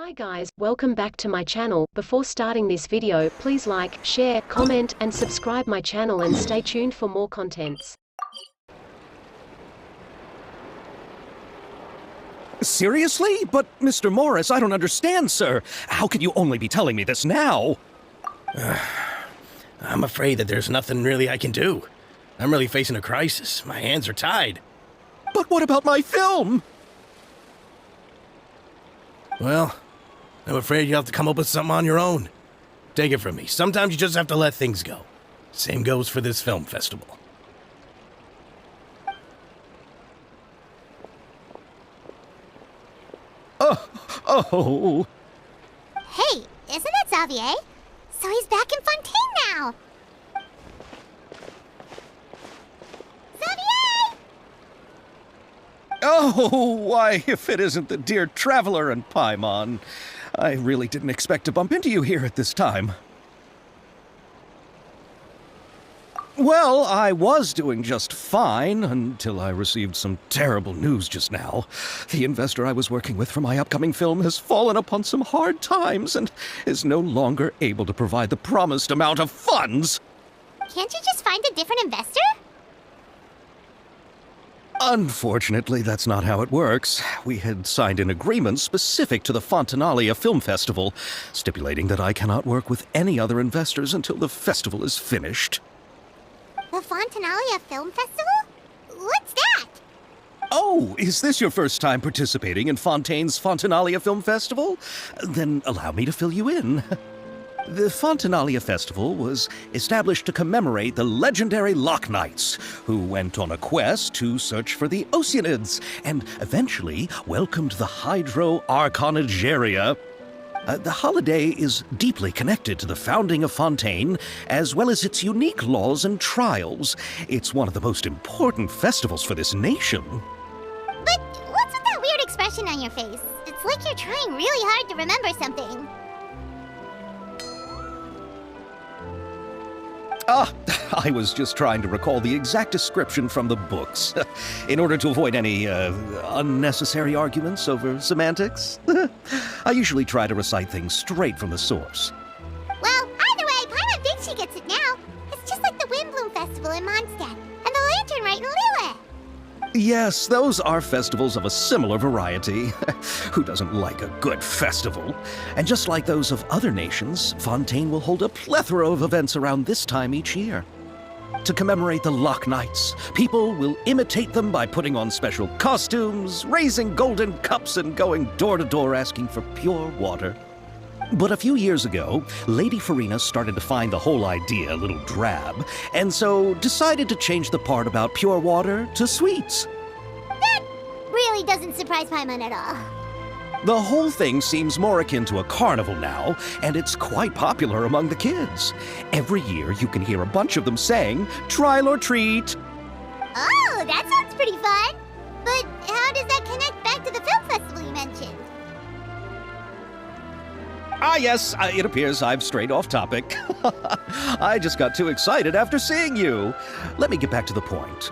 Hi guys, welcome back to my channel. Before starting this video, please like, share, comment, and subscribe my channel and stay tuned for more contents. Seriously? But, Mr. Morris, I don't understand, sir. How can you only be telling me this now? I'm afraid that there's nothing really I can do. I'm really facing a crisis. My hands are tied. But what about my film? Well, I'm afraid you'll have to come up with something on your own. Take it from me. Sometimes you just have to let things go. Same goes for this film festival. Oh. Hey, isn't it Xavier? So he's back in Fontaine now! Xavier! Oh, why, if it isn't the dear Traveler and Paimon. I really didn't expect to bump into you here at this time. Well, I was doing just fine until I received some terrible news just now. The investor I was working with for my upcoming film has fallen upon some hard times and is no longer able to provide the promised amount of funds. Can't you just find a different investor? Unfortunately, that's not how it works. We had signed an agreement specific to the Fontinalia Film Festival, stipulating that I cannot work with any other investors until the festival is finished. The Fontinalia Film Festival? What's that? Oh, is this your first time participating in Fontaine's Fontinalia Film Festival? Then allow me to fill you in. The Fontinalia Festival was established to commemorate the legendary Loch Knights, who went on a quest to search for the Oceanids, and eventually welcomed the Hydro Arconageria. The holiday is deeply connected to the founding of Fontaine, as well as its unique laws and trials. It's one of the most important festivals for this nation. But what's with that weird expression on your face? It's like you're trying really hard to remember something. I was just trying to recall the exact description from the books, in order to avoid any unnecessary arguments over semantics. I usually try to recite things straight from the source. Well, either way, Paimon thinks she gets it now. It's just like the Windbloom Festival in Mondstadt, and the Lantern Rite in Lille. Yes, those are festivals of a similar variety. Who doesn't like a good festival? And just like those of other nations, Fontaine will hold a plethora of events around this time each year. To commemorate the Loch Knights, people will imitate them by putting on special costumes, raising golden cups, and going door to door asking for pure water. But a few years ago, Lady Farina started to find the whole idea a little drab, and so decided to change the part about pure water to sweets. That really doesn't surprise Paimon at all. The whole thing seems more akin to a carnival now, and it's quite popular among the kids. Every year you can hear a bunch of them saying, "Trial or treat." Oh, that sounds pretty fun. But how does that connect back to the film festival you mentioned? Yes, it appears I've strayed off topic. I just got too excited after seeing you. Let me get back to the point.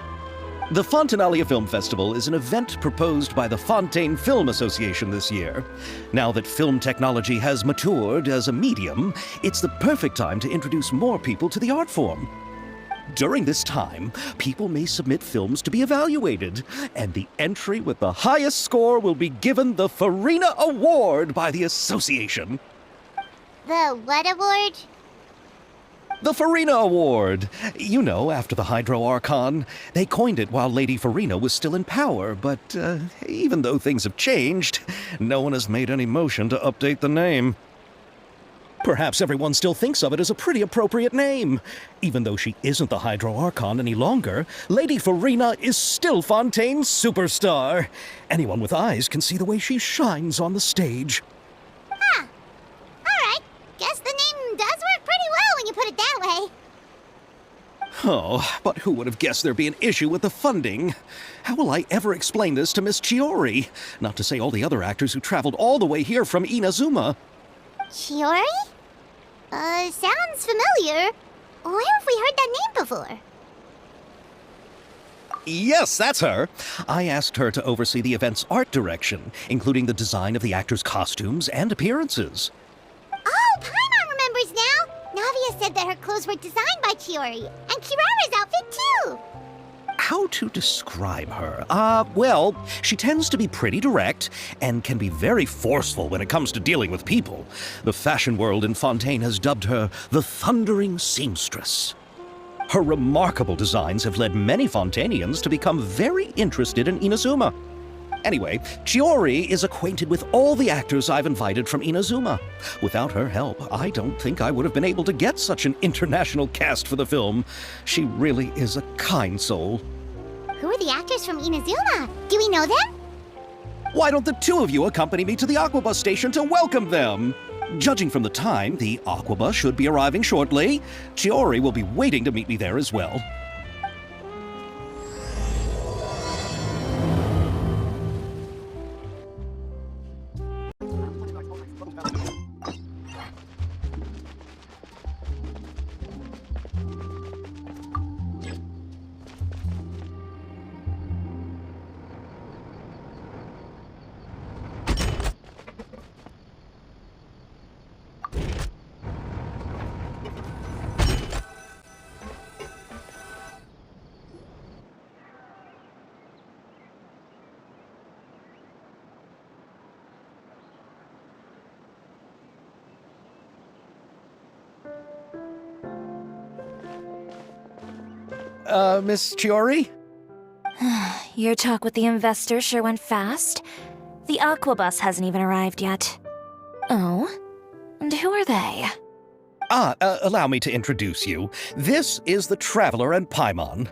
The Fontinalia Film Festival is an event proposed by the Fontaine Film Association this year. Now that film technology has matured as a medium, it's the perfect time to introduce more people to the art form. During this time, people may submit films to be evaluated, and the entry with the highest score will be given the Farina Award by the association. The what award? The Farina Award. You know, after the Hydro Archon. They coined it while Lady Farina was still in power, but even though things have changed, no one has made any motion to update the name. Perhaps everyone still thinks of it as a pretty appropriate name. Even though she isn't the Hydro Archon any longer, Lady Farina is still Fontaine's superstar. Anyone with eyes can see the way she shines on the stage. Huh. Alright. Guess the name does work pretty well when you put it that way. Oh, but who would have guessed there'd be an issue with the funding? How will I ever explain this to Miss Chiori? Not to say all the other actors who traveled all the way here from Inazuma. Chiori? Sounds familiar. Where have we heard that name before? Yes, that's her. I asked her to oversee the event's art direction, including the design of the actors' costumes and appearances. Oh, Paimon remembers now! Navia said that her clothes were designed by Chiori, and Kirara's outfit too! How to describe her? Well, she tends to be pretty direct and can be very forceful when it comes to dealing with people. The fashion world in Fontaine has dubbed her the Thundering Seamstress. Her remarkable designs have led many Fontainians to become very interested in Inazuma. Anyway, Chiori is acquainted with all the actors I've invited from Inazuma. Without her help, I don't think I would have been able to get such an international cast for the film. She really is a kind soul. Who are the actors from Inazuma? Do we know them? Why don't the two of you accompany me to the Aquabus station to welcome them? Judging from the time, the Aquabus should be arriving shortly. Chiori will be waiting to meet me there as well. Miss Chiori? Your talk with the investor sure went fast. The Aquabus hasn't even arrived yet. Oh? And who are they? Allow me to introduce you. This is the Traveler and Paimon.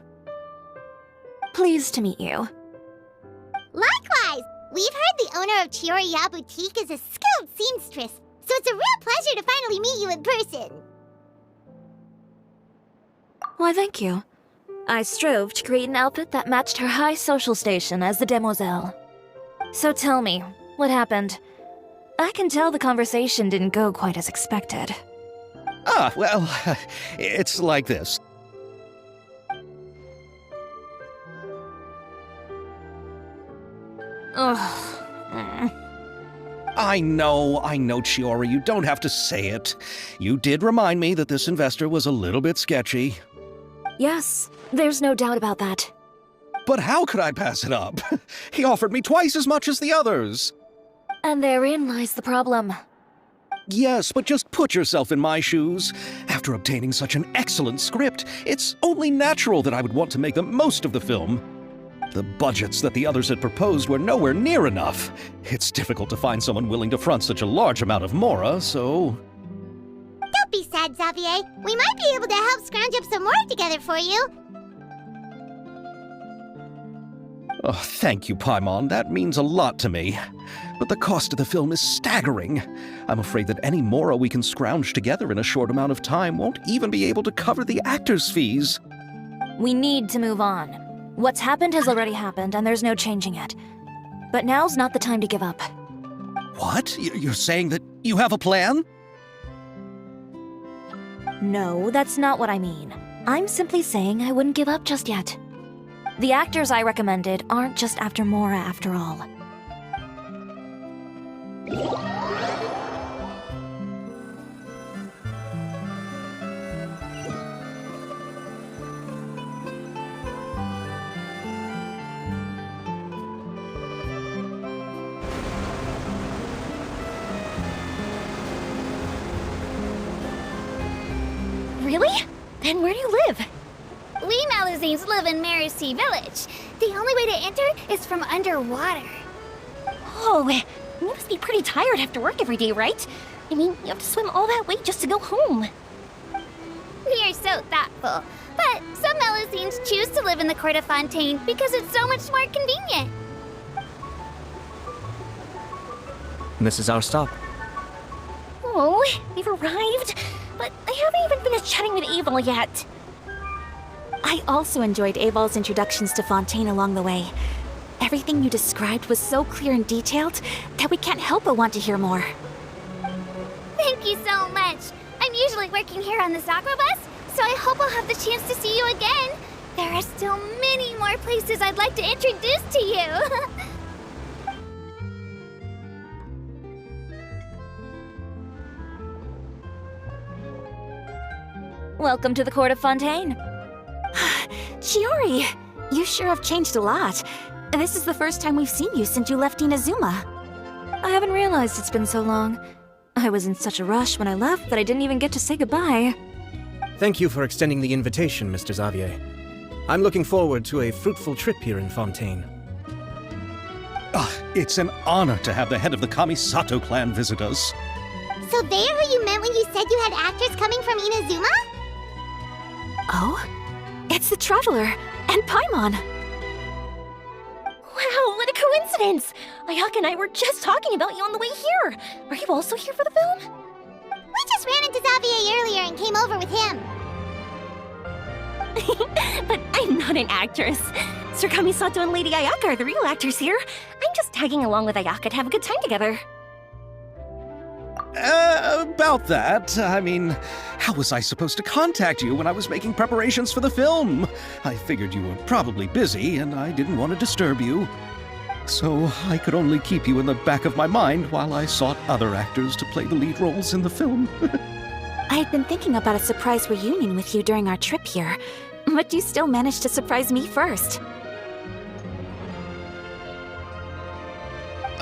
Pleased to meet you. Likewise! We've heard the owner of Chioriya Boutique is a skilled seamstress, so it's a real pleasure to finally meet you in person. Why, thank you. I strove to create an outfit that matched her high social station as the demoiselle. So tell me, what happened? I can tell the conversation didn't go quite as expected. Well, it's like this. Ugh. I know, Chiori, you don't have to say it. You did remind me that this investor was a little bit sketchy. Yes, there's no doubt about that. But how could I pass it up? He offered me twice as much as the others. And therein lies the problem. Yes, but just put yourself in my shoes. After obtaining such an excellent script, it's only natural that I would want to make the most of the film. The budgets that the others had proposed were nowhere near enough. It's difficult to find someone willing to front such a large amount of mora, so... Don't be sad, Xavier. We might be able to help scrounge up some more together for you. Oh, thank you, Paimon. That means a lot to me. But the cost of the film is staggering. I'm afraid that any mora we can scrounge together in a short amount of time won't even be able to cover the actors' fees. We need to move on. What's happened has already happened, and there's no changing it. But now's not the time to give up. What? You're saying that you have a plan? No, that's not what I mean. I'm simply saying I wouldn't give up just yet. The actors I recommended aren't just after mora after all. Really? Then where do you live? We Malazines live in Marcy Village. The only way to enter is from underwater. Oh, you must be pretty tired after work every day, right? I mean, you have to swim all that way just to go home. We are so thoughtful. But some Malazines choose to live in the court of Fontaine because it's so much more convenient. This is our stop. Oh, we've arrived. But I haven't even finished chatting with Aval yet. I also enjoyed Aval's introductions to Fontaine along the way. Everything you described was so clear and detailed that we can't help but want to hear more. Thank you so much. I'm usually working here on this Aquabus, so I hope I'll have the chance to see you again. There are still many more places I'd like to introduce to you. Welcome to the court of Fontaine. Chiori, you sure have changed a lot. This is the first time we've seen you since you left Inazuma. I haven't realized it's been so long. I was in such a rush when I left that I didn't even get to say goodbye. Thank you for extending the invitation, Mr. Xavier. I'm looking forward to a fruitful trip here in Fontaine. It's an honor to have the head of the Kamisato clan visit us. So they're who you meant when you said you had actors coming from Inazuma? Oh? It's the Traveler and Paimon. Wow, what a coincidence! Ayaka and I were just talking about you on the way here. Are you also here for the film? We just ran into Xavier earlier and came over with him. But I'm not an actress. Sir Kamisato and Lady Ayaka are the real actors here. I'm just tagging along with Ayaka to have a good time together. About that, I mean, how was I supposed to contact you when I was making preparations for the film? I figured you were probably busy, and I didn't want to disturb you. So I could only keep you in the back of my mind while I sought other actors to play the lead roles in the film. I had been thinking about a surprise reunion with you during our trip here, but you still managed to surprise me first.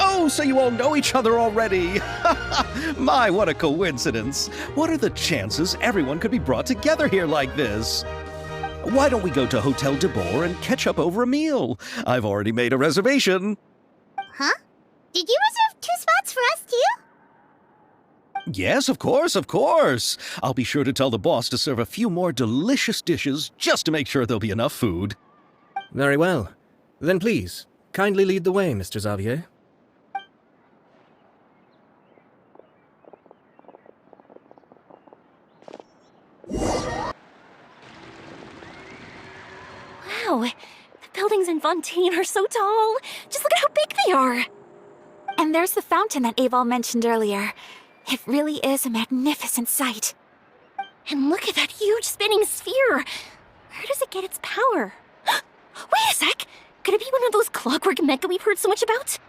Oh, so you all know each other already! My, what a coincidence! What are the chances everyone could be brought together here like this? Why don't we go to Hotel de Boer and catch up over a meal? I've already made a reservation. Huh? Did you reserve 2 spots for us too? Yes, of course, of course. I'll be sure to tell the boss to serve a few more delicious dishes just to make sure there'll be enough food. Very well. Then please, kindly lead the way, Mr. Xavier. Wow, the buildings in Fontaine are so tall. Just look at how big they are. And there's the fountain that Aval mentioned earlier. It really is a magnificent sight. And look at that huge spinning sphere. Where does it get its power? Wait a sec! Could it be one of those clockwork mecha we've heard so much about?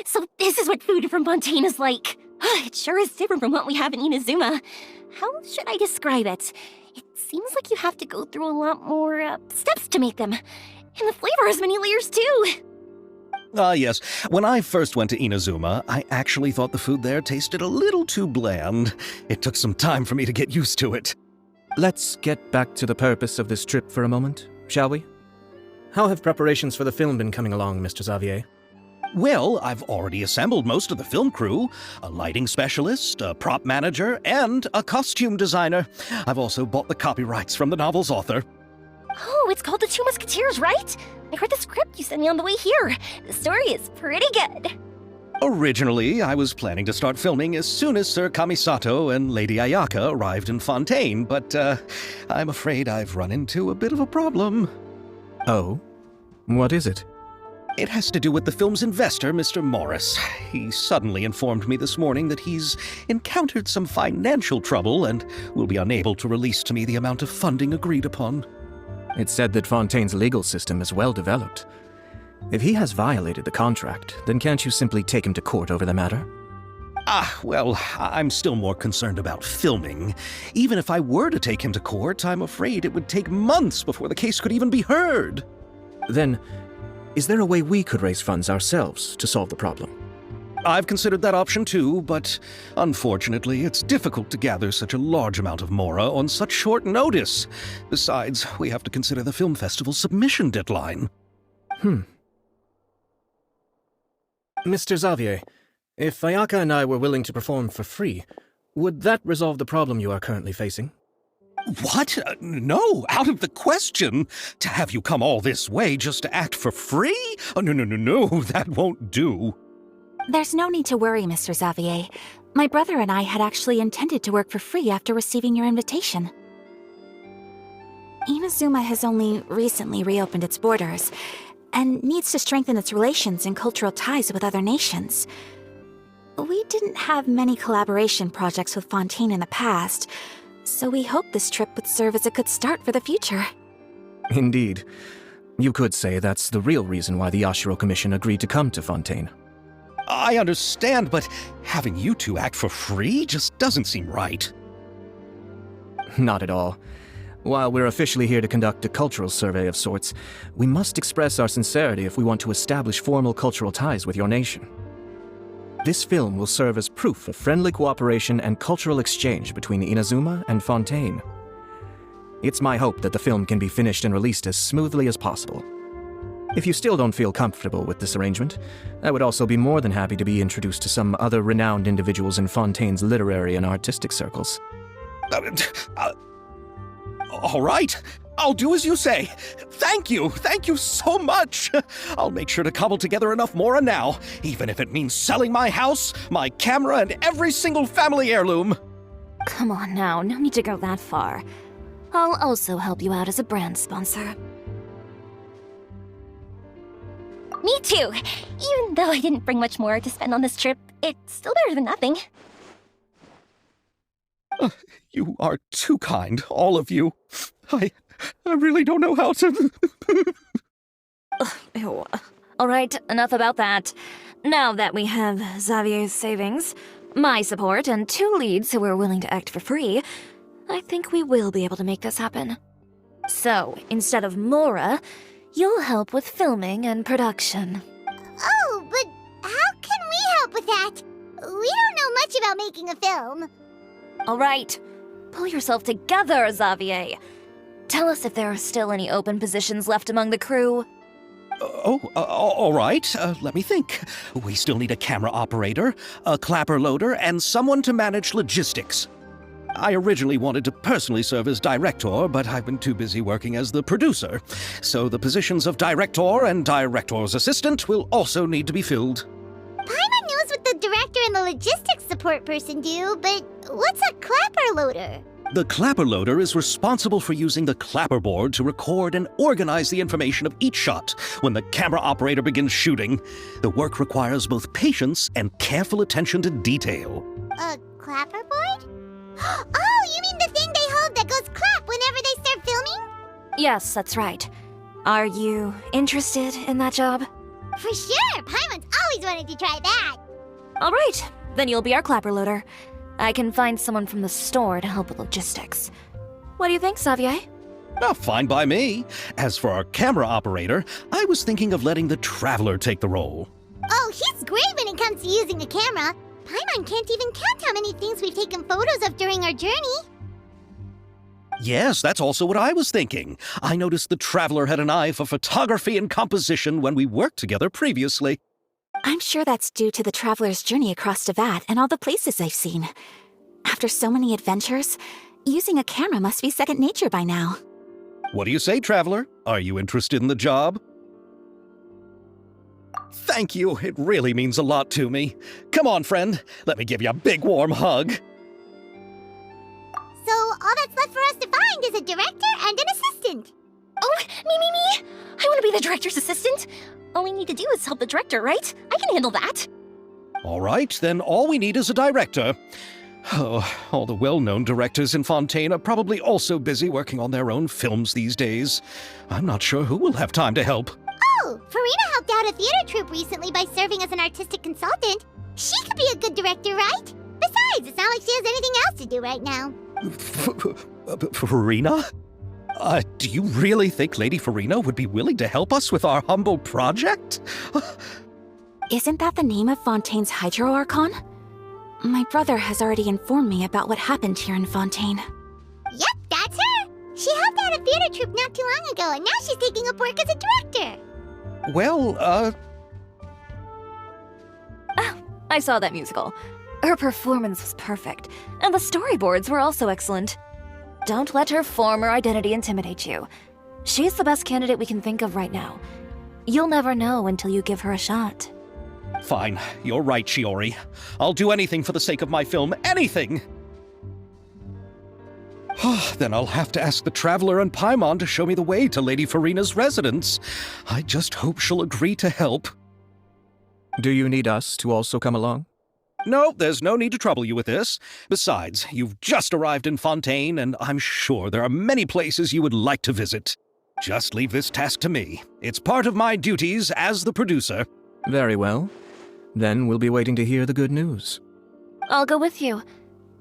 So this is what food from Fontaine is like. It sure is different from what we have in Inazuma. How should I describe it? It seems like you have to go through a lot more steps to make them. And the flavor has many layers too. Yes. When I first went to Inazuma, I actually thought the food there tasted a little too bland. It took some time for me to get used to it. Let's get back to the purpose of this trip for a moment, shall we? How have preparations for the film been coming along, Mr. Xavier? Well, I've already assembled most of the film crew, a lighting specialist, a prop manager, and a costume designer. I've also bought the copyrights from the novel's author. Oh, it's called The Two Musketeers, right? I read the script you sent me on the way here. The story is pretty good. Originally, I was planning to start filming as soon as Sir Kamisato and Lady Ayaka arrived in Fontaine, but I'm afraid I've run into a bit of a problem. Oh? What is it? It has to do with the film's investor, Mr. Morris. He suddenly informed me this morning that he's encountered some financial trouble and will be unable to release to me the amount of funding agreed upon. It's said that Fontaine's legal system is well developed. If he has violated the contract, then can't you simply take him to court over the matter? Well, I'm still more concerned about filming. Even if I were to take him to court, I'm afraid it would take months before the case could even be heard. Then, is there a way we could raise funds ourselves to solve the problem? I've considered that option too, but unfortunately, it's difficult to gather such a large amount of mora on such short notice. Besides, we have to consider the film festival's submission deadline. Mr. Xavier, if Ayaka and I were willing to perform for free, would that resolve the problem you are currently facing? What? No, out of the question. To have you come all this way just to act for free? Oh, no, that won't do. There's no need to worry, Mr. Xavier. My brother and I had actually intended to work for free after receiving your invitation. Inazuma has only recently reopened its borders, and needs to strengthen its relations and cultural ties with other nations. We didn't have many collaboration projects with Fontaine in the past, so we hoped this trip would serve as a good start for the future. Indeed. You could say that's the real reason why the Yashiro Commission agreed to come to Fontaine. I understand, but having you two act for free just doesn't seem right. Not at all. While we're officially here to conduct a cultural survey of sorts, we must express our sincerity if we want to establish formal cultural ties with your nation. This film will serve as proof of friendly cooperation and cultural exchange between Inazuma and Fontaine. It's my hope that the film can be finished and released as smoothly as possible. If you still don't feel comfortable with this arrangement, I would also be more than happy to be introduced to some other renowned individuals in Fontaine's literary and artistic circles. All right, I'll do as you say. Thank you so much. I'll make sure to cobble together enough mora now, even if it means selling my house, my camera, and every single family heirloom. Come on now, no need to go that far. I'll also help you out as a brand sponsor. Me too! Even though I didn't bring much more to spend on this trip, it's still better than nothing. You are too kind, all of you. I really don't know how to... Ew. All right, enough about that. Now that we have Xavier's savings, my support, and 2 leads who are willing to act for free, I think we will be able to make this happen. So, instead of Mora, you'll help with filming and production. Oh, but how can we help with that? We don't know much about making a film. All right, pull yourself together, Xavier. Tell us if there are still any open positions left among the crew. All right. Let me think. We still need a camera operator, a clapper loader, and someone to manage logistics. I originally wanted to personally serve as director, but I've been too busy working as the producer. So the positions of director and director's assistant will also need to be filled. Paimon knows what the director and the logistics support person do, but what's a clapper loader? The clapper loader is responsible for using the clapper board to record and organize the information of each shot when the camera operator begins shooting. The work requires both patience and careful attention to detail. A clapper board? Oh, you mean the thing they hold that goes clap whenever they start filming? Yes, that's right. Are you interested in that job? For sure! Paimon's always wanted to try that! All right, then you'll be our clapper loader. I can find someone from the store to help with logistics. What do you think, Xavier? Oh, fine by me. As for our camera operator, I was thinking of letting the Traveler take the role. Oh, he's great when it comes to using a camera. Paimon can't even count how many things we've taken photos of during our journey. Yes, that's also what I was thinking. I noticed the Traveler had an eye for photography and composition when we worked together previously. I'm sure that's due to the Traveler's journey across Teyvat and all the places they've seen. After so many adventures, using a camera must be second nature by now. What do you say, Traveler? Are you interested in the job? Thank you. It really means a lot to me. Come on, friend. Let me give you a big warm hug. So all that's left for us to find is a director and an assistant. Oh, me! I want to be the director's assistant. All we need to do is help the director, right? I can handle that. All right, then all we need is a director. Oh, all the well-known directors in Fontaine are probably also busy working on their own films these days. I'm not sure who will have time to help. Oh, Farina helped out a theater troupe recently by serving as an artistic consultant. She could be a good director, right? Besides, it's not like she has anything else to do right now. Farina? Do you really think Lady Farina would be willing to help us with our humble project? Isn't that the name of Fontaine's Hydro Archon? My brother has already informed me about what happened here in Fontaine. Yep, that's her. She helped out a theater troupe not too long ago, and now she's taking up work as a director. Well, I saw that musical. Her performance was perfect, and the storyboards were also excellent. Don't let her former identity intimidate you. She's the best candidate we can think of right now. You'll never know until you give her a shot. Fine, you're right, Shiori. I'll do anything for the sake of my film, anything! Then I'll have to ask the Traveler and Paimon to show me the way to Lady Farina's residence. I just hope she'll agree to help. Do you need us to also come along? No, there's no need to trouble you with this. Besides, you've just arrived in Fontaine, and I'm sure there are many places you would like to visit. Just leave this task to me. It's part of my duties as the producer. Very well. Then we'll be waiting to hear the good news. I'll go with you.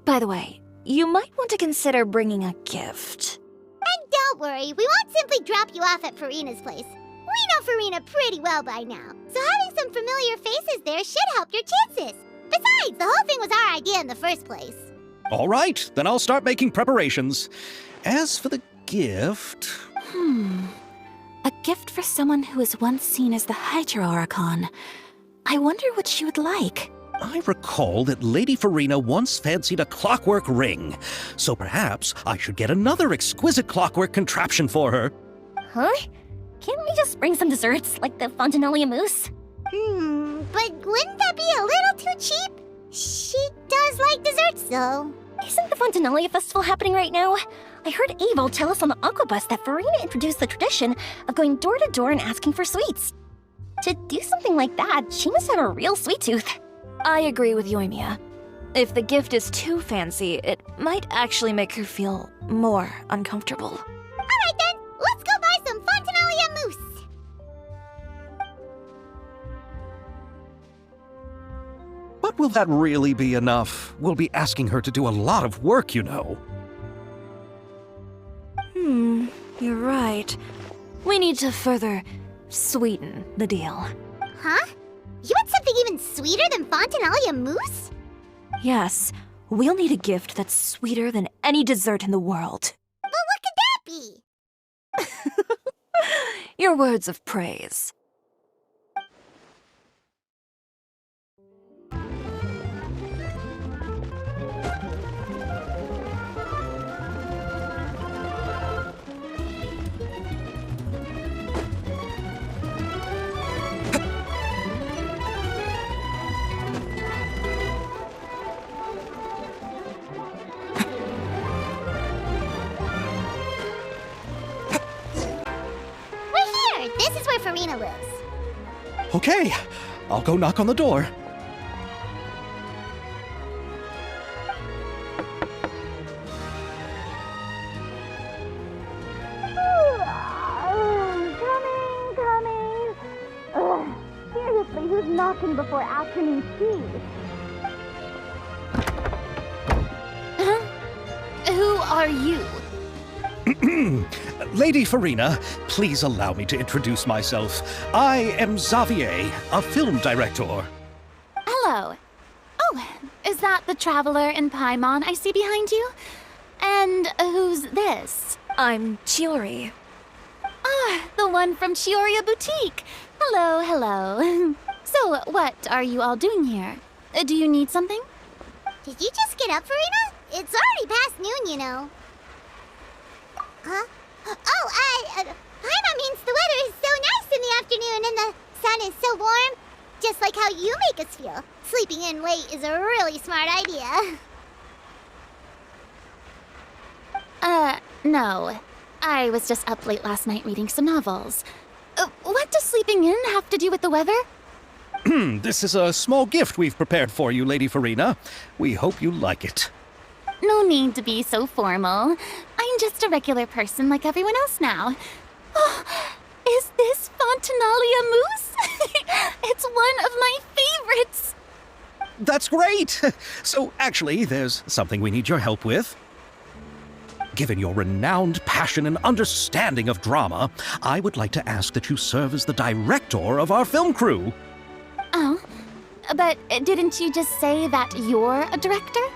By the way, you might want to consider bringing a gift. And don't worry, we won't simply drop you off at Farina's place. We know Farina pretty well by now, so having some familiar faces there should help your chances. Besides, the whole thing was our idea in the first place. All right, then I'll start making preparations. As for the gift... A gift for someone who was once seen as the Hydra Oricon. I wonder what she would like. I recall that Lady Farina once fancied a clockwork ring, so perhaps I should get another exquisite clockwork contraption for her. Huh? Can't we just bring some desserts, like the Fontinalia mousse? But wouldn't that be a little too cheap? She does like desserts, though. Isn't the Fontinalia festival happening right now? I heard Abel tell us on the Aquabus that Farina introduced the tradition of going door to door and asking for sweets. To do something like that, she must have a real sweet tooth. I agree with Yoimiya. If the gift is too fancy, it might actually make her feel more uncomfortable. Alright then, let's go buy some Fontinalia mousse. But will that really be enough? We'll be asking her to do a lot of work, you know. You're right. We need to further sweeten the deal. Huh? You want something even sweeter than Fontinalia mousse? Yes, we'll need a gift that's sweeter than any dessert in the world. But what could that be? Your words of praise. This is where Farina lives. Okay, I'll go knock on the door. Coming. Seriously, who's knocking before afternoon tea? Who are you? Lady Farina, please allow me to introduce myself. I am Xavier, a film director. Hello. Oh, is that the Traveler and Paimon I see behind you? And who's this? I'm Chiori. Ah, the one from Chioria Boutique. Hello, hello. So, what are you all doing here? Do you need something? Did you just get up, Farina? It's already past noon, you know. Huh? Oh, Paimon means the weather is so nice in the afternoon and the sun is so warm. Just like how you make us feel. Sleeping in late is a really smart idea. No. I was just up late last night reading some novels. What does sleeping in have to do with the weather? This is a small gift we've prepared for you, Lady Farina. We hope you like it. No need to be so formal. I'm just a regular person like everyone else now. Oh, is this Fontinalia mousse? It's one of my favorites. That's great! So, actually, there's something we need your help with. Given your renowned passion and understanding of drama, I would like to ask that you serve as the director of our film crew. Oh, but didn't you just say that you're a director?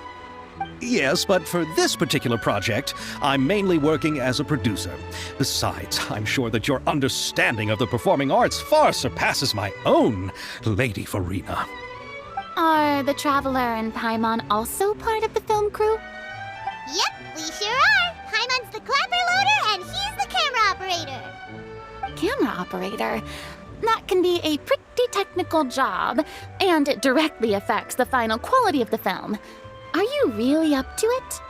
Yes, but for this particular project, I'm mainly working as a producer. Besides, I'm sure that your understanding of the performing arts far surpasses my own, Lady Farina. Are the Traveler and Paimon also part of the film crew? Yep, we sure are. Paimon's the clapper loader and he's the camera operator. Camera operator? That can be a pretty technical job, and it directly affects the final quality of the film. Are you really up to it?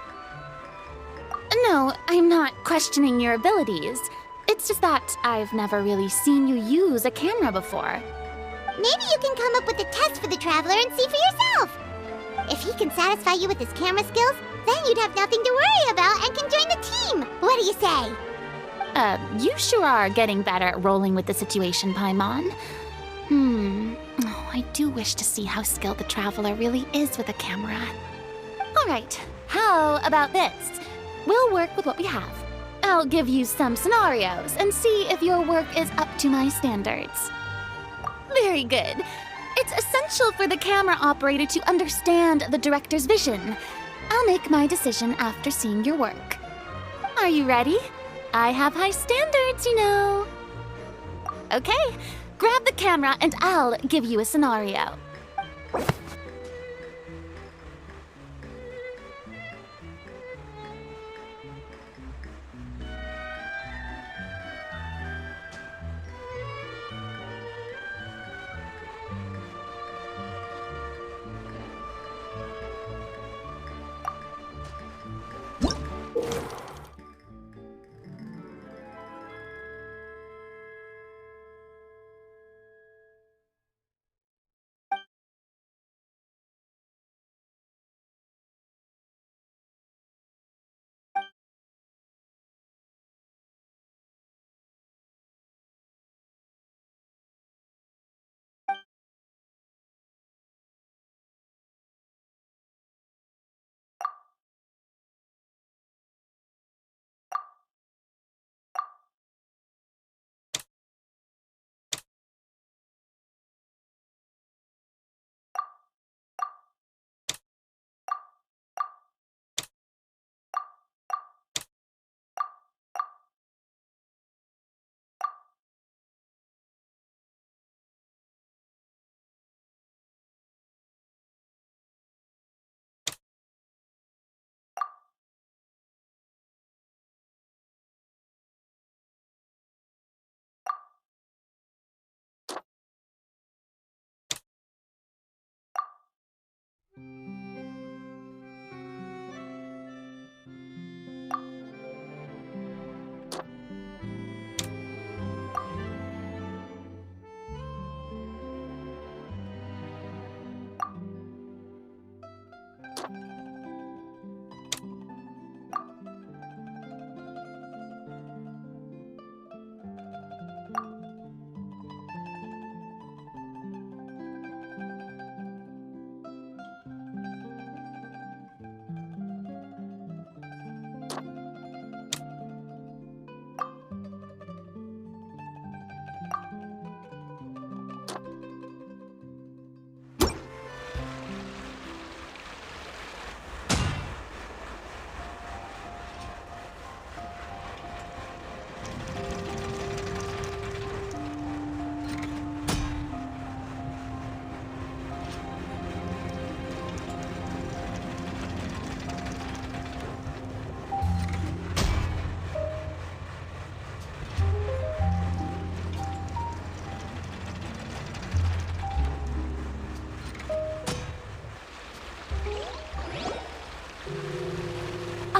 No, I'm not questioning your abilities. It's just that I've never really seen you use a camera before. Maybe you can come up with a test for the Traveler and see for yourself. If he can satisfy you with his camera skills, then you'd have nothing to worry about and can join the team. What do you say? You sure are getting better at rolling with the situation, Paimon. Oh, I do wish to see how skilled the Traveler really is with a camera. Alright, how about this? We'll work with what we have. I'll give you some scenarios and see if your work is up to my standards. Very good. It's essential for the camera operator to understand the director's vision. I'll make my decision after seeing your work. Are you ready? I have high standards, you know. Okay, grab the camera and I'll give you a scenario.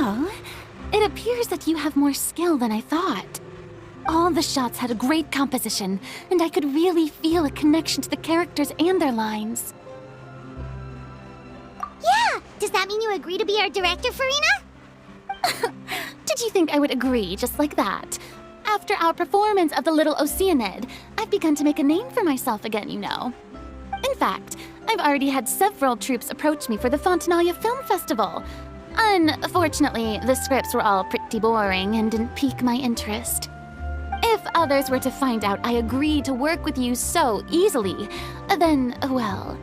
Oh, it appears that you have more skill than I thought. All the shots had a great composition, and I could really feel a connection to the characters and their lines. Yeah! Does that mean you agree to be our director, Farina? Did you think I would agree just like that? After our performance of the Little Oceanid, I've begun to make a name for myself again, you know. In fact, I've already had several troops approach me for the Fontinalia Film Festival. Unfortunately, the scripts were all pretty boring and didn't pique my interest. If others were to find out I agreed to work with you so easily, then, well...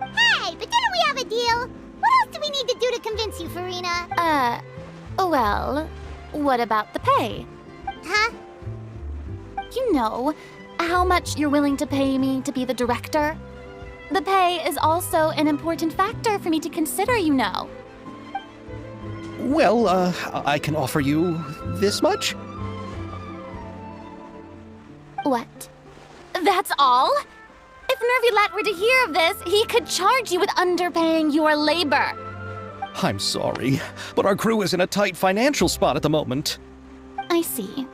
Hey, but didn't we have a deal? What else do we need to do to convince you, Farina? Well, what about the pay? Huh? You know, how much you're willing to pay me to be the director? The pay is also an important factor for me to consider, you know. Well, I can offer you this much? What? That's all? If Nervilet were to hear of this, he could charge you with underpaying your labor. I'm sorry, but our crew is in a tight financial spot at the moment. I see.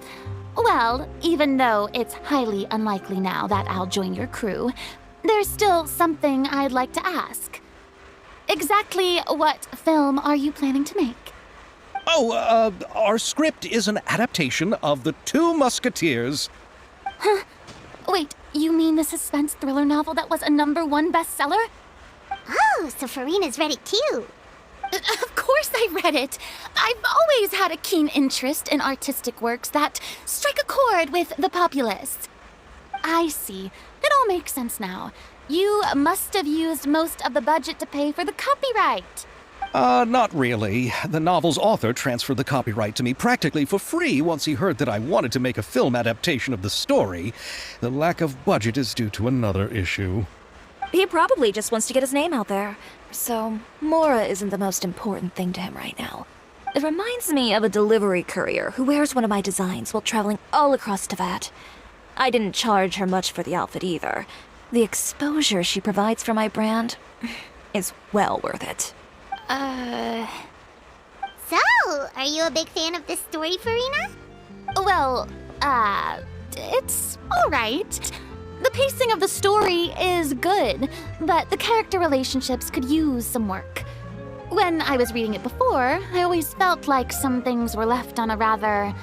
Well, even though it's highly unlikely now that I'll join your crew, there's still something I'd like to ask. Exactly what film are you planning to make? Oh, our script is an adaptation of The Two Musketeers. Huh? Wait, you mean the suspense thriller novel that was a #1 bestseller? Oh, so Farina's read it too. Of course I read it. I've always had a keen interest in artistic works that strike a chord with the populace. I see. It all makes sense now. You must have used most of the budget to pay for the copyright. Not really. The novel's author transferred the copyright to me practically for free once he heard that I wanted to make a film adaptation of the story. The lack of budget is due to another issue. He probably just wants to get his name out there. So, Mora isn't the most important thing to him right now. It reminds me of a delivery courier who wears one of my designs while traveling all across Teyvat. I didn't charge her much for the outfit either. The exposure she provides for my brand is well worth it. So, are you a big fan of this story, Farina? Well, it's alright. The pacing of the story is good, but the character relationships could use some work. When I was reading it before, I always felt like some things were left on a rather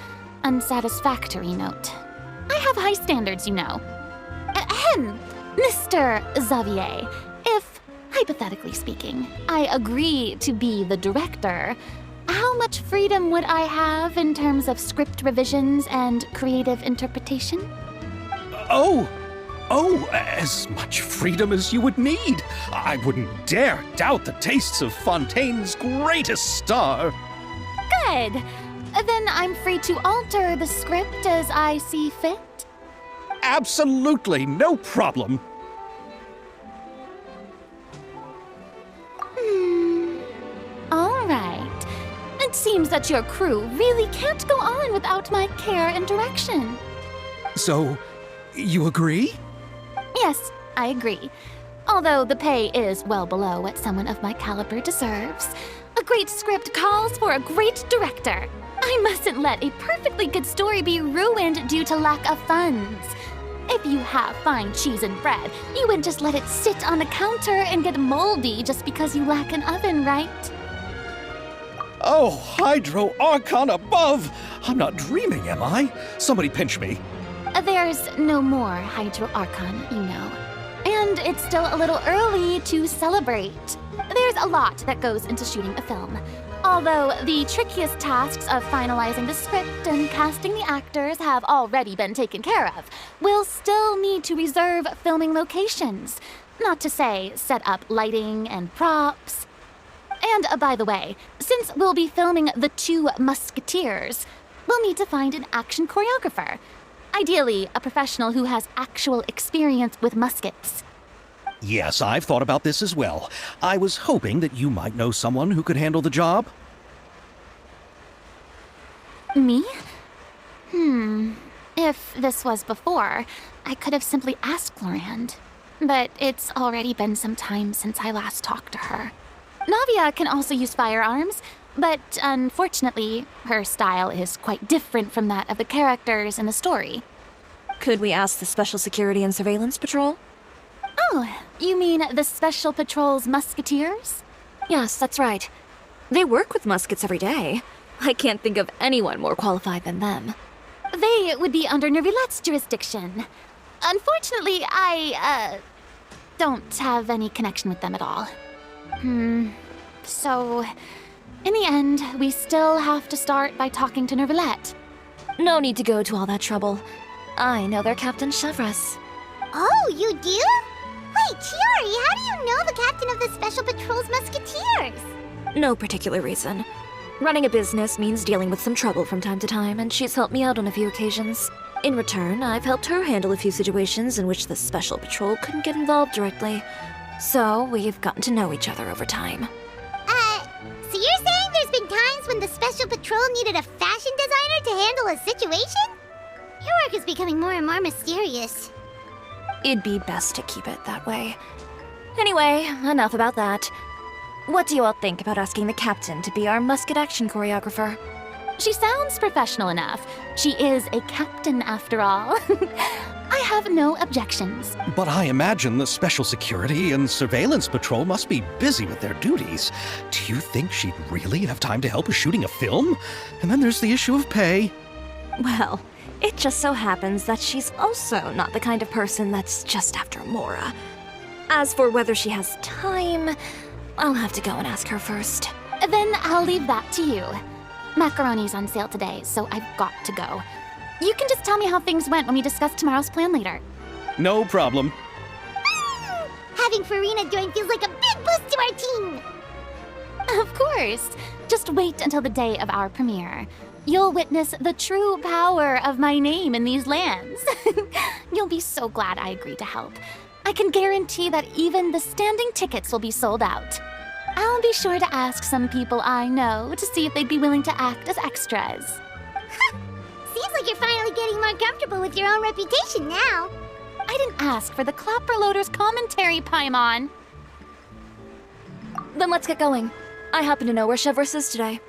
unsatisfactory note. I have high standards, you know. Ahem, Mr. Xavier, if, hypothetically speaking, I agree to be the director, how much freedom would I have in terms of script revisions and creative interpretation? Oh, as much freedom as you would need. I wouldn't dare doubt the tastes of Fontaine's greatest star. Good. Then I'm free to alter the script as I see fit? Absolutely, no problem. All right. It seems that your crew really can't go on without my care and direction. So, you agree? Yes, I agree. Although the pay is well below what someone of my caliber deserves. A great script calls for a great director. I mustn't let a perfectly good story be ruined due to lack of funds. If you have fine cheese and bread, you wouldn't just let it sit on the counter and get moldy just because you lack an oven, right? Oh, Hydro Archon above! I'm not dreaming, am I? Somebody pinch me. There's no more Hydro Archon, you know. And it's still a little early to celebrate. There's a lot that goes into shooting a film. Although the trickiest tasks of finalizing the script and casting the actors have already been taken care of, we'll still need to reserve filming locations. Not to say set up lighting and props. And by the way, since we'll be filming The Two Musketeers, we'll need to find an action choreographer. Ideally, a professional who has actual experience with muskets. Yes, I've thought about this as well. I was hoping that you might know someone who could handle the job. Me? If this was before, I could have simply asked Lorand. But it's already been some time since I last talked to her. Navia can also use firearms, but unfortunately, her style is quite different from that of the characters in the story. Could we ask the Special Security and Surveillance Patrol? Oh, you mean the Special Patrol's Musketeers? Yes, that's right. They work with muskets every day. I can't think of anyone more qualified than them. They would be under Nervilet's jurisdiction. Unfortunately, I, don't have any connection with them at all. So, in the end, we still have to start by talking to Nervilet. No need to go to all that trouble. I know their Captain Chevres. Oh, you do? Wait, Chiori, how do you know the captain of the Special Patrol's Musketeers? No particular reason. Running a business means dealing with some trouble from time to time, and she's helped me out on a few occasions. In return, I've helped her handle a few situations in which the Special Patrol couldn't get involved directly. So, we've gotten to know each other over time. So you're saying there's been times when the Special Patrol needed a fashion designer to handle a situation? Your work is becoming more and more mysterious. It'd be best to keep it that way. Anyway, enough about that. What do you all think about asking the captain to be our musket action choreographer? She sounds professional enough. She is a captain after all. I have no objections. But I imagine the Special Security and Surveillance Patrol must be busy with their duties. Do you think she'd really have time to help with shooting a film? And then there's the issue of pay. Well, it just so happens that she's also not the kind of person that's just after Mora. As for whether she has time, I'll have to go and ask her first. Then I'll leave that to you. Macaroni's on sale today, so I've got to go. You can just tell me how things went when we discuss tomorrow's plan later. No problem. Having Farina join feels like a big boost to our team. Of course. Just wait until the day of our premiere. You'll witness the true power of my name in these lands. You'll be so glad I agreed to help. I can guarantee that even the standing tickets will be sold out. I'll be sure to ask some people I know to see if they'd be willing to act as extras. Seems like you're finally getting more comfortable with your own reputation now. I didn't ask for the Clapperloader's commentary, Paimon. Then let's get going. I happen to know where Chevrolet is today.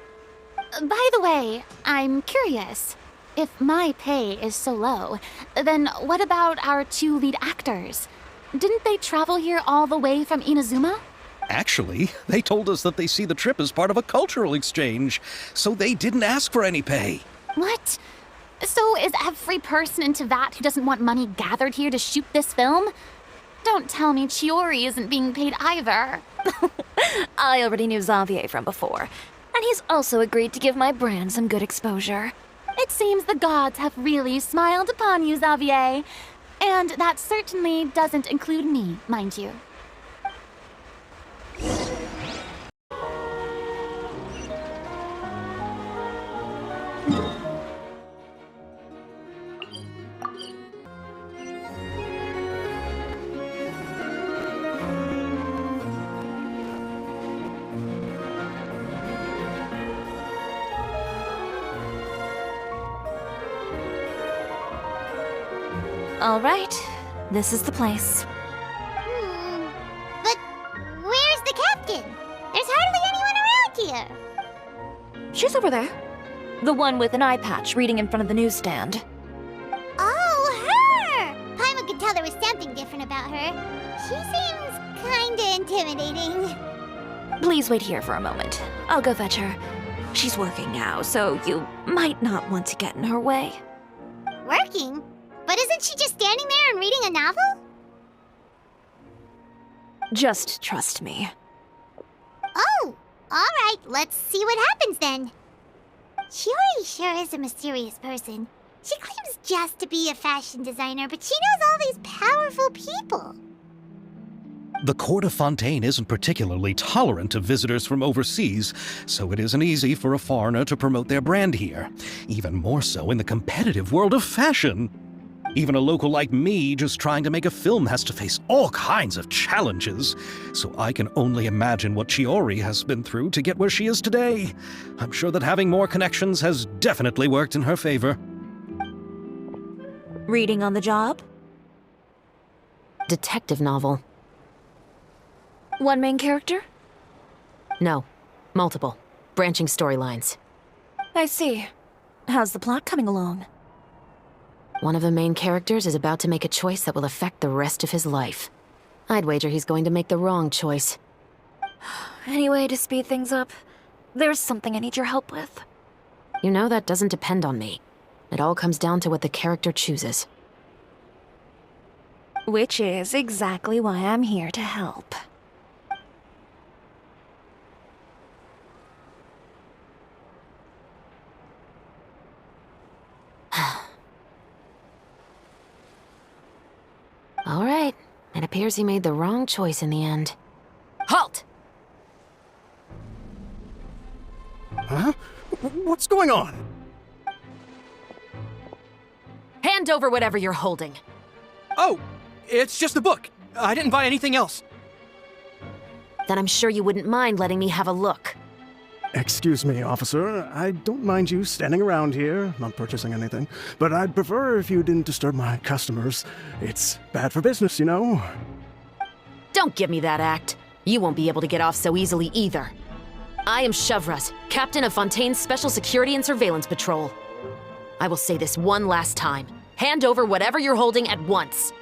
By the way, I'm curious. If my pay is so low, then what about our 2 lead actors? Didn't they travel here all the way from Inazuma? Actually, they told us that they see the trip as part of a cultural exchange, so they didn't ask for any pay. What? So is every person into that who doesn't want money gathered here to shoot this film? Don't tell me Chiori isn't being paid either. I already knew Xavier from before, and he's also agreed to give my brand some good exposure. It seems the gods have really smiled upon you, Xavier. And that certainly doesn't include me, mind you. All right, this is the place. But where's the captain? There's hardly anyone around here. She's over there. The one with an eye patch reading in front of the newsstand. Oh, her! Paimon could tell there was something different about her. She seems kinda intimidating. Please wait here for a moment. I'll go fetch her. She's working now, so you might not want to get in her way. Working? But isn't she just standing there and reading a novel? Just trust me. Oh, alright, let's see what happens then. Chiori sure is a mysterious person. She claims just to be a fashion designer, but she knows all these powerful people. The court of Fontaine isn't particularly tolerant of visitors from overseas, so it isn't easy for a foreigner to promote their brand here. Even more so in the competitive world of fashion. Even a local like me just trying to make a film has to face all kinds of challenges, so I can only imagine what Chiori has been through to get where she is today. I'm sure that having more connections has definitely worked in her favor. Reading on the job? Detective novel. One main character? No, multiple. Branching storylines. I see. How's the plot coming along? One of the main characters is about to make a choice that will affect the rest of his life. I'd wager he's going to make the wrong choice. Any way to speed things up? There's something I need your help with. You know that doesn't depend on me. It all comes down to what the character chooses. Which is exactly why I'm here to help. All right. It appears he made the wrong choice in the end. Halt! Huh? What's going on? Hand over whatever you're holding. Oh, it's just a book. I didn't buy anything else. Then I'm sure you wouldn't mind letting me have a look. Excuse me, officer. I don't mind you standing around here, not purchasing anything, but I'd prefer if you didn't disturb my customers. It's bad for business, you know. Don't give me that act. You won't be able to get off so easily either. I am Chevras, captain of Fontaine's Special Security and Surveillance Patrol. I will say this one last time. Hand over whatever you're holding at once.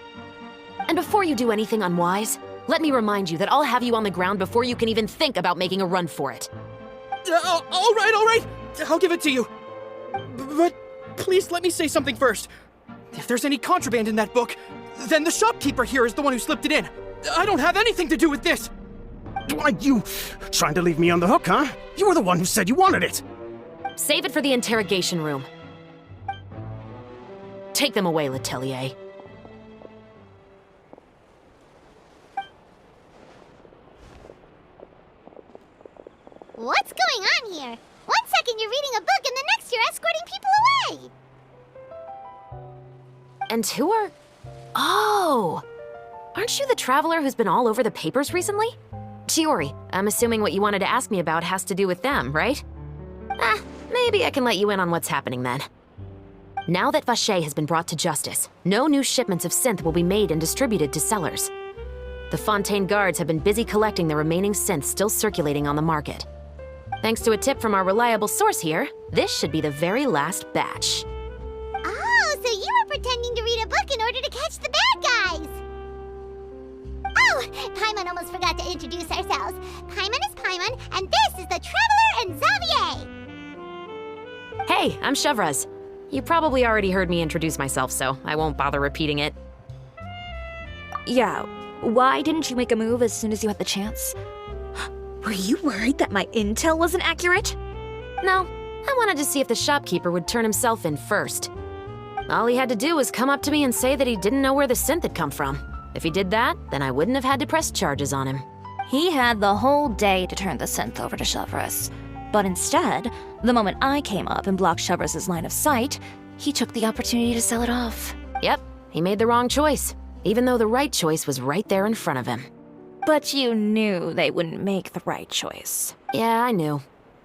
And before you do anything unwise, let me remind you that I'll have you on the ground before you can even think about making a run for it. All right. I'll give it to you. But please let me say something first. If there's any contraband in that book, then the shopkeeper here is the one who slipped it in. I don't have anything to do with this. Why, you trying to leave me on the hook, huh? You were the one who said you wanted it. Save it for the interrogation room. Take them away, Letelier. What's going on here? One second you're reading a book and the next you're escorting people away! And who are... Oh! Aren't you the traveler who's been all over the papers recently? Chiori, I'm assuming what you wanted to ask me about has to do with them, right? Maybe I can let you in on what's happening then. Now that Vacher has been brought to justice, no new shipments of synth will be made and distributed to sellers. The Fontaine guards have been busy collecting the remaining synths still circulating on the market. Thanks to a tip from our reliable source here, this should be the very last batch. Oh, so you were pretending to read a book in order to catch the bad guys! Oh, Paimon almost forgot to introduce ourselves. Paimon is Paimon, and this is the Traveler and Xavier! Hey, I'm Chevras. You probably already heard me introduce myself, so I won't bother repeating it. Yeah, why didn't you make a move as soon as you had the chance? Were you worried that my intel wasn't accurate? No, I wanted to see if the shopkeeper would turn himself in first. All he had to do was come up to me and say that he didn't know where the synth had come from. If he did that, then I wouldn't have had to press charges on him. He had the whole day to turn the synth over to Chevras. But instead, the moment I came up and blocked Chevras' line of sight, he took the opportunity to sell it off. Yep, he made the wrong choice, even though the right choice was right there in front of him. But you knew they wouldn't make the right choice. Yeah, I knew.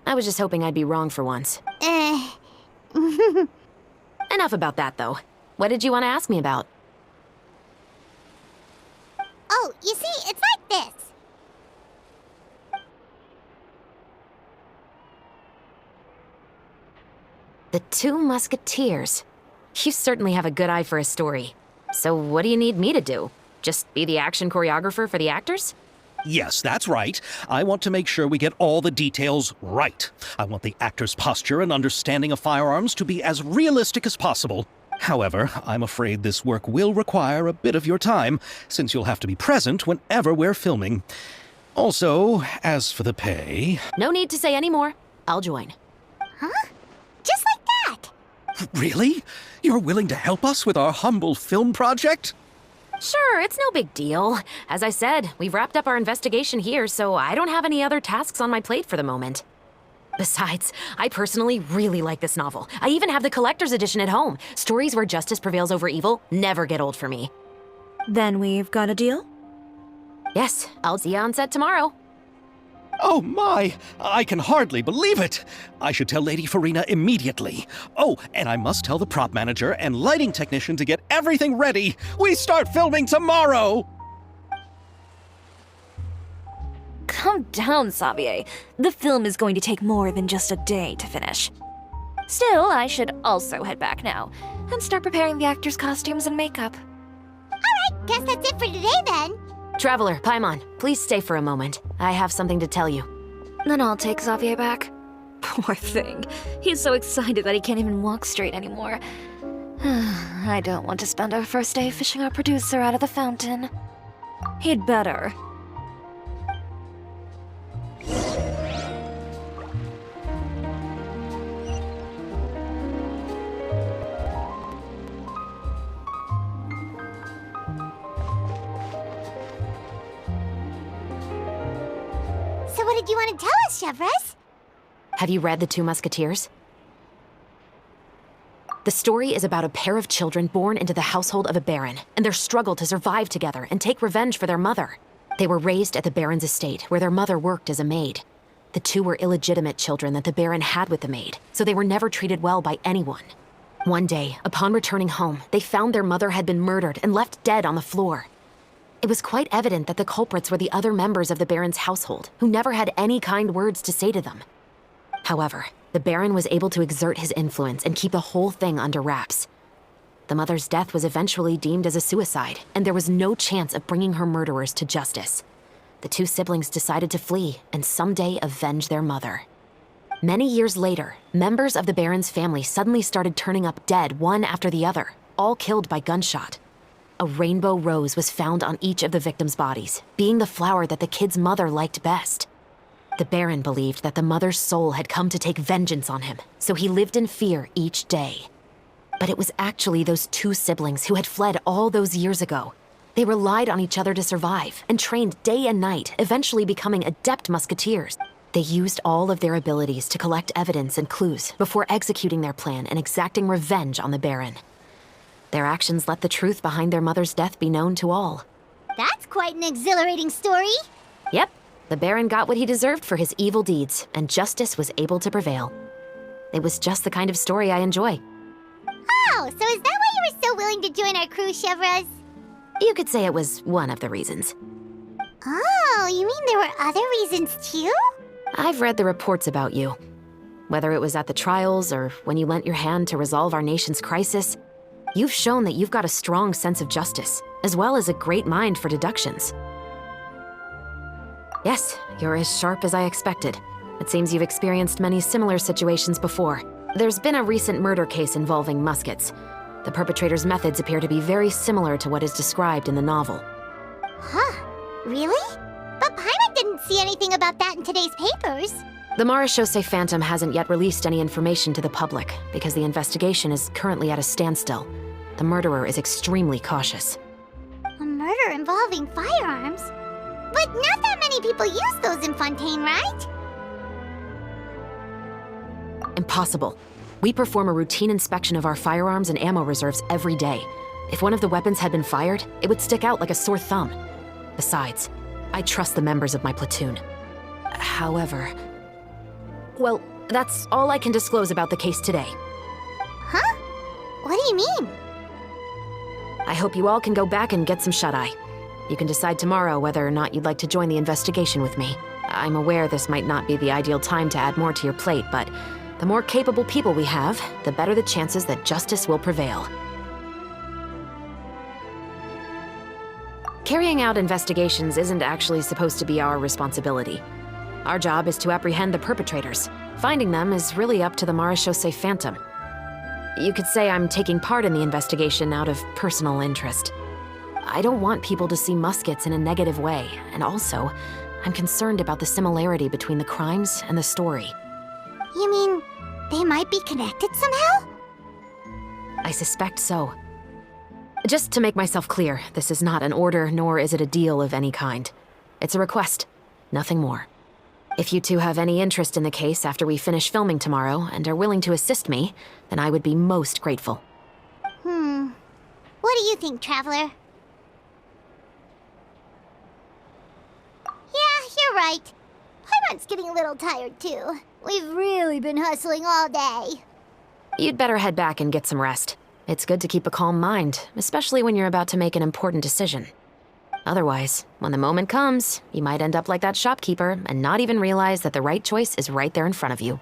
I was just hoping I'd be wrong for once. Enough about that, though. What did you want to ask me about? Oh, you see, it's like this. The Two Musketeers. You certainly have a good eye for a story. So what do you need me to do? Just be the action choreographer for the actors? Yes, that's right. I want to make sure we get all the details right. I want the actor's posture and understanding of firearms to be as realistic as possible. However, I'm afraid this work will require a bit of your time, since you'll have to be present whenever we're filming. Also, as for the pay... No need to say any more. I'll join. Huh? Just like that? Really? You're willing to help us with our humble film project? Sure, it's no big deal. As I said, we've wrapped up our investigation here, so I don't have any other tasks on my plate for the moment. Besides, I personally really like this novel. I even have the collector's edition at home. Stories where justice prevails over evil never get old for me. Then we've got a deal? Yes, I'll see you on set tomorrow. Oh my! I can hardly believe it! I should tell Lady Farina immediately. Oh, and I must tell the prop manager and lighting technician to get everything ready. We start filming tomorrow! Calm down, Xavier. The film is going to take more than just a day to finish. Still, I should also head back now and start preparing the actors' costumes and makeup. Alright, guess that's it for today then. Traveler, Paimon, please stay for a moment. I have something to tell you. Then I'll take Xavier back. Poor thing. He's so excited that he can't even walk straight anymore. I don't want to spend our first day fishing our producer out of the fountain. He'd better. So what did you want to tell us, Chevras? Have you read The Two Musketeers? The story is about a pair of children born into the household of a baron, and their struggle to survive together and take revenge for their mother. They were raised at the baron's estate, where their mother worked as a maid. The two were illegitimate children that the Baron had with the maid, so they were never treated well by anyone. One day, upon returning home, they found their mother had been murdered and left dead on the floor. It was quite evident that the culprits were the other members of the Baron's household, who never had any kind words to say to them. However, the Baron was able to exert his influence and keep the whole thing under wraps. The mother's death was eventually deemed as a suicide, and there was no chance of bringing her murderers to justice. The two siblings decided to flee and someday avenge their mother. Many years later, members of the Baron's family suddenly started turning up dead one after the other, all killed by gunshot. A rainbow rose was found on each of the victims' bodies, being the flower that the kid's mother liked best. The Baron believed that the mother's soul had come to take vengeance on him, so he lived in fear each day. But it was actually those two siblings who had fled all those years ago. They relied on each other to survive and trained day and night, eventually becoming adept musketeers. They used all of their abilities to collect evidence and clues before executing their plan and exacting revenge on the Baron. Their actions let the truth behind their mother's death be known to all. That's quite an exhilarating story. Yep, the Baron got what he deserved for his evil deeds, and justice was able to prevail. It was just the kind of story I enjoy. Oh, so is that why you were so willing to join our crew, Chevrolet? You could say it was one of the reasons. Oh, you mean there were other reasons too? I've read the reports about you. Whether it was at the trials or when you lent your hand to resolve our nation's crisis, you've shown that you've got a strong sense of justice, as well as a great mind for deductions. Yes, you're as sharp as I expected. It seems you've experienced many similar situations before. There's been a recent murder case involving Muskets. The perpetrator's methods appear to be very similar to what is described in the novel. Huh, really? But Paimon didn't see anything about that in today's papers. The miHoYo Phantom hasn't yet released any information to the public because the investigation is currently at a standstill. The murderer is extremely cautious. A murder involving firearms? But not that many people use those in Fontaine, right? Impossible. We perform a routine inspection of our firearms and ammo reserves every day. If one of the weapons had been fired, it would stick out like a sore thumb. Besides, I trust the members of my platoon. However... Well, that's all I can disclose about the case today. Huh? What do you mean? I hope you all can go back and get some shut-eye. You can decide tomorrow whether or not you'd like to join the investigation with me. I'm aware this might not be the ideal time to add more to your plate, but the more capable people we have, the better the chances that justice will prevail. Carrying out investigations isn't actually supposed to be our responsibility. Our job is to apprehend the perpetrators. Finding them is really up to the miHoYo Phantom. You could say I'm taking part in the investigation out of personal interest. I don't want people to see Muskets in a negative way, and also, I'm concerned about the similarity between the crimes and the story. You mean, they might be connected somehow? I suspect so. Just to make myself clear, this is not an order, nor is it a deal of any kind. It's a request, nothing more. If you two have any interest in the case after we finish filming tomorrow and are willing to assist me, then I would be most grateful. What do you think, Traveler? Yeah, you're right. Paimon's getting a little tired too. We've really been hustling all day. You'd better head back and get some rest. It's good to keep a calm mind, especially when you're about to make an important decision. Otherwise, when the moment comes, you might end up like that shopkeeper and not even realize that the right choice is right there in front of you.